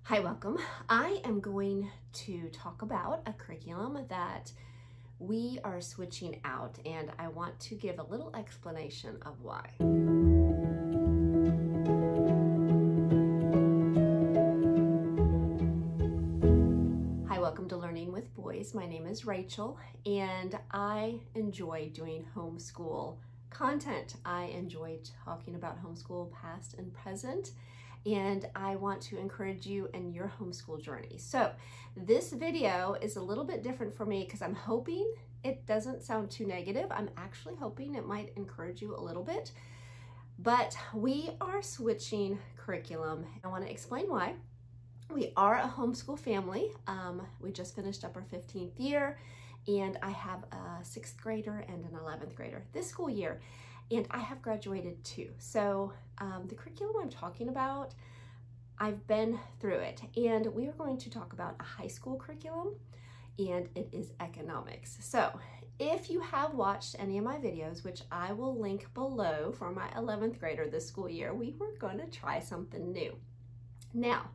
Hi, welcome. I am going to talk about a curriculum that we are switching out, and I want to give a little explanation of why. Hi, welcome to Learning with Boys. My name is Rachel, and I enjoy doing homeschool content. I enjoy talking about homeschool past and present, and I want to encourage you in your homeschool journey. So this video is a little bit different for me because I'm hoping it doesn't sound too negative. I'm actually hoping it might encourage you a little bit, but we are switching curriculum. I want to explain why. We are a homeschool family. We just finished up our 15th year, and I have a 6th grader and an 11th grader this school year, and I have graduated too. So the curriculum I'm talking about, I've been through it, and we are going to talk about a high school curriculum, and it is economics. So if you have watched any of my videos, which I will link below for my 11th grader this school year, we were going to try something new. Now,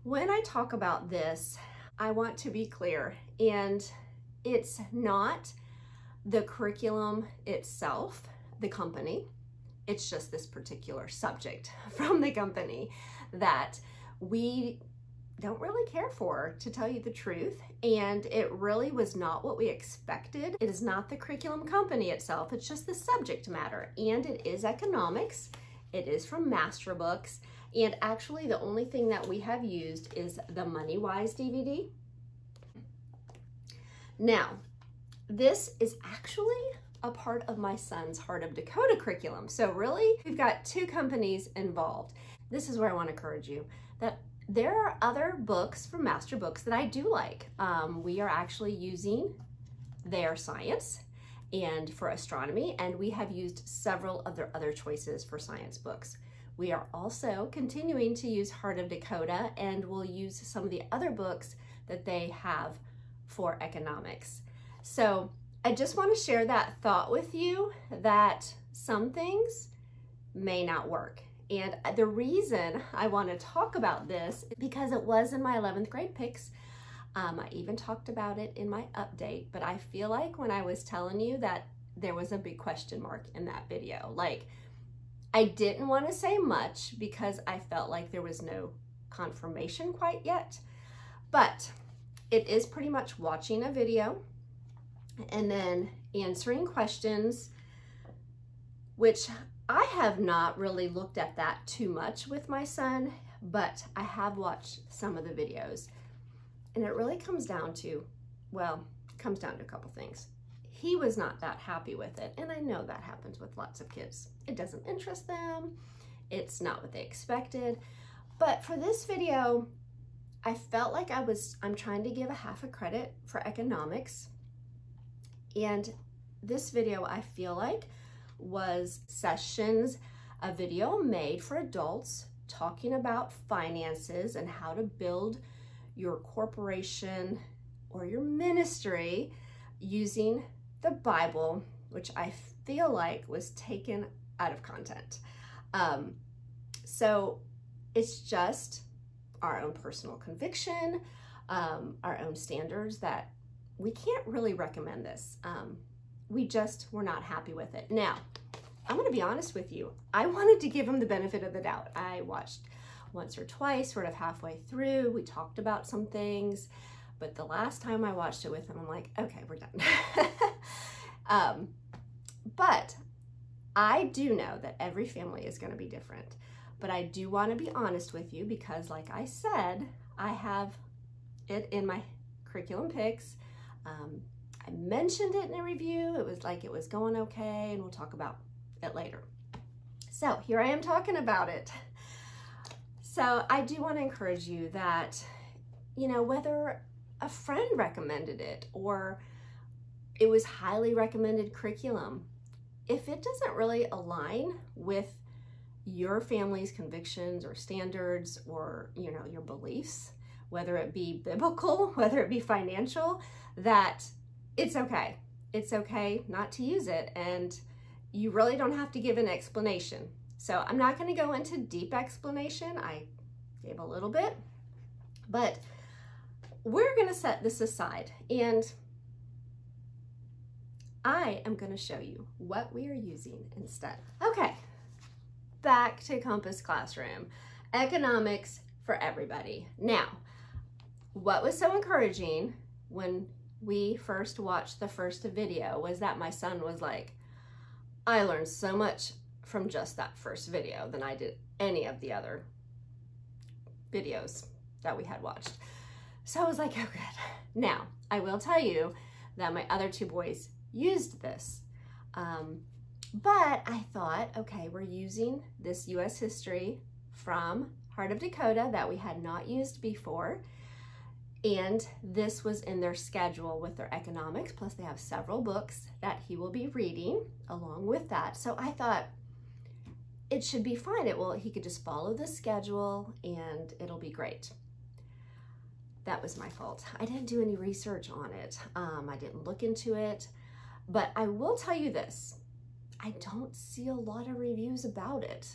when I talk about this, I want to be clear, and it's not the curriculum itself, the company. It's just this particular subject from the company that we don't really care for, to tell you the truth, and it really was not what we expected. It is not the curriculum company itself, it's just the subject matter, and it is economics. It is from Masterbooks, and actually the only thing that we have used is the Money Wise DVD. Now, this is actually a part of my son's Heart of Dakota curriculum. So really, we've got two companies involved. This is where I want to encourage you that there are other books from Masterbooks that I do like. We are actually using their science and for astronomy, and we have used several of their other choices for science books. We are also continuing to use Heart of Dakota, and we'll use some of the other books that they have for economics. So I just want to share that thought with you that some things may not work. And the reason I want to talk about this is because it was in my 11th grade picks. I even talked about it in my update, but I feel like when I was telling you that there was a big question mark in that video. Like, I didn't want to say much because I felt like there was no confirmation quite yet, but it is pretty much watching a video and then answering questions, which I have not really looked at that too much with my son, but I have watched some of the videos, and it really comes down to, well, it comes down to a couple things. He was not that happy with it, and I know that happens with lots of kids. It doesn't interest them, it's not what they expected, but for this video, I felt like I'm trying to give a half a credit for economics, and this video I feel like was sessions, a video made for adults talking about finances and how to build your corporation or your ministry using the Bible, which I feel like was taken out of content. So it's just our own personal conviction, our own standards that we can't really recommend this. We just were not happy with it. Now, I'm gonna be honest with you. I wanted to give him the benefit of the doubt. I watched once or twice, sort of halfway through. We talked about some things, but the last time I watched it with him, I'm like, okay, we're done. But I do know that every family is gonna be different. But I do wanna be honest with you because, like I said, I have it in my curriculum picks. I mentioned it in a review. It was like it was going okay, and we'll talk about it later. So here I am talking about it. So I do want to encourage you that, you know, whether a friend recommended it or it was highly recommended curriculum, if it doesn't really align with your family's convictions or standards or, you know, your beliefs, whether it be biblical, whether it be financial, that it's okay. It's okay not to use it, and you really don't have to give an explanation. So I'm not going to go into deep explanation. I gave a little bit, But we're gonna set this aside, and I am gonna show you what we are using instead. Okay, back to Compass Classroom. Economics for everybody. Now, what was so encouraging when we first watched the first video was that my son was like, I learned so much from just that first video than I did any of the other videos that we had watched. So I was like, oh good. Now, I will tell you that my other two boys used this. But I thought, okay, we're using this U.S. history from Heart of Dakota that we had not used before. And this was in their schedule with their economics, plus they have several books that he will be reading along with that. So I thought it should be fine. He could just follow the schedule and it'll be great. That was my fault. I didn't do any research on it. I didn't look into it, but I will tell you this. I don't see a lot of reviews about it.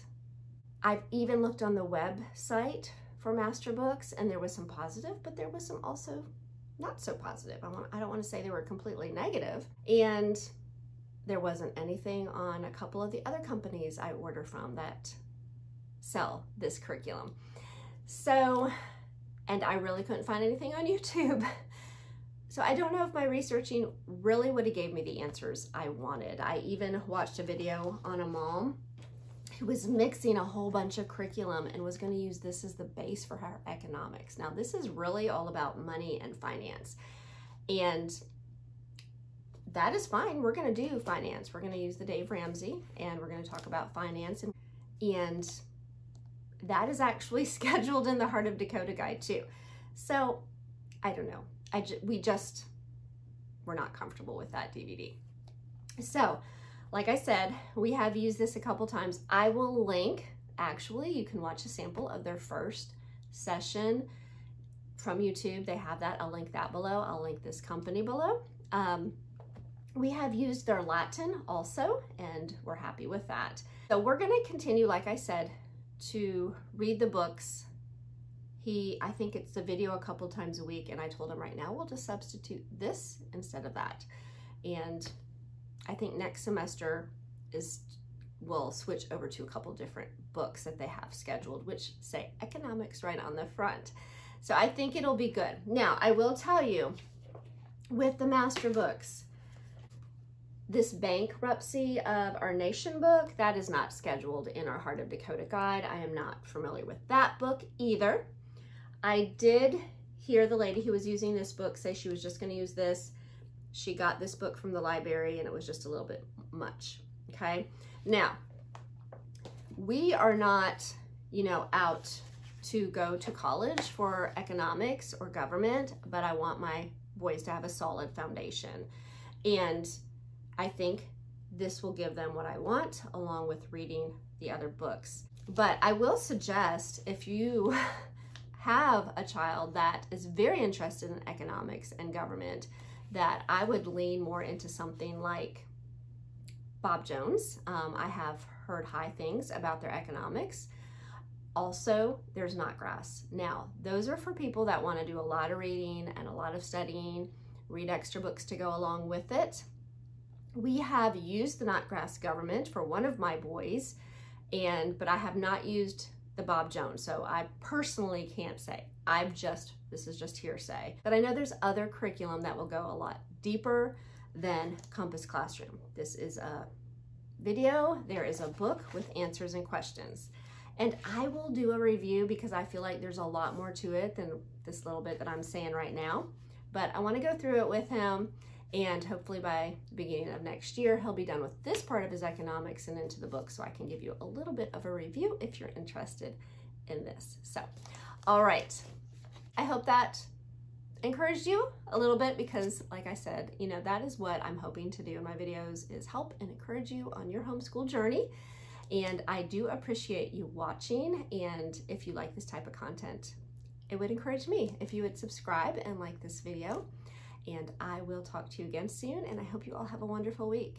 I've even looked on the website for Masterbooks, and there was some positive, but there was some also not so positive. I don't want to say they were completely negative. And there wasn't anything on a couple of the other companies I order from that sell this curriculum. So, and I really couldn't find anything on YouTube. So I don't know if my researching really would have gave me the answers I wanted. I even watched a video on a mom who was mixing a whole bunch of curriculum and was going to use this as the base for her economics. Now, this is really all about money and finance. And that is fine. We're going to do finance. We're going to use the Dave Ramsey, and we're going to talk about finance. And that is actually scheduled in the Heart of Dakota guide too. So I don't know. We're not comfortable with that DVD. So, like I said, we have used this a couple times. I will link, actually, you can watch a sample of their first session from YouTube. They have that. I'll link that below. I'll link this company below. We have used their Latin also, and we're happy with that. So we're going to continue, like I said, to read the books. I think it's the video a couple times a week, and I told him right now we'll just substitute this instead of that. And I think next semester we'll switch over to a couple different books that they have scheduled, which say economics right on the front. So I think it'll be good. Now, I will tell you, with the Masterbooks, this bankruptcy of our nation book, that is not scheduled in our Heart of Dakota guide. I am not familiar with that book either. I did hear the lady who was using this book say she was just going to use this. She got this book from the library and it was just a little bit much, okay? Now, we are not, out to go to college for economics or government, but I want my boys to have a solid foundation. And I think this will give them what I want, along with reading the other books. But I will suggest, if you have a child that is very interested in economics and government, that I would lean more into something like Bob Jones. I have heard high things about their economics. Also, there's Knotgrass. Now, those are for people that want to do a lot of reading and a lot of studying, read extra books to go along with it. We have used the Knotgrass Government for one of my boys, but I have not used the Bob Jones, so I personally can't say. This is just hearsay. But I know there's other curriculum that will go a lot deeper than Compass Classroom. This is a video, there is a book with answers and questions. And I will do a review because I feel like there's a lot more to it than this little bit that I'm saying right now. But I want to go through it with him, and hopefully by the beginning of next year, he'll be done with this part of his economics and into the book, so I can give you a little bit of a review if you're interested in this. So, all right. I hope that encouraged you a little bit because, like I said, that is what I'm hoping to do in my videos, is help and encourage you on your homeschool journey. And I do appreciate you watching, and if you like this type of content, it would encourage me if you would subscribe and like this video. And I will talk to you again soon, and I hope you all have a wonderful week.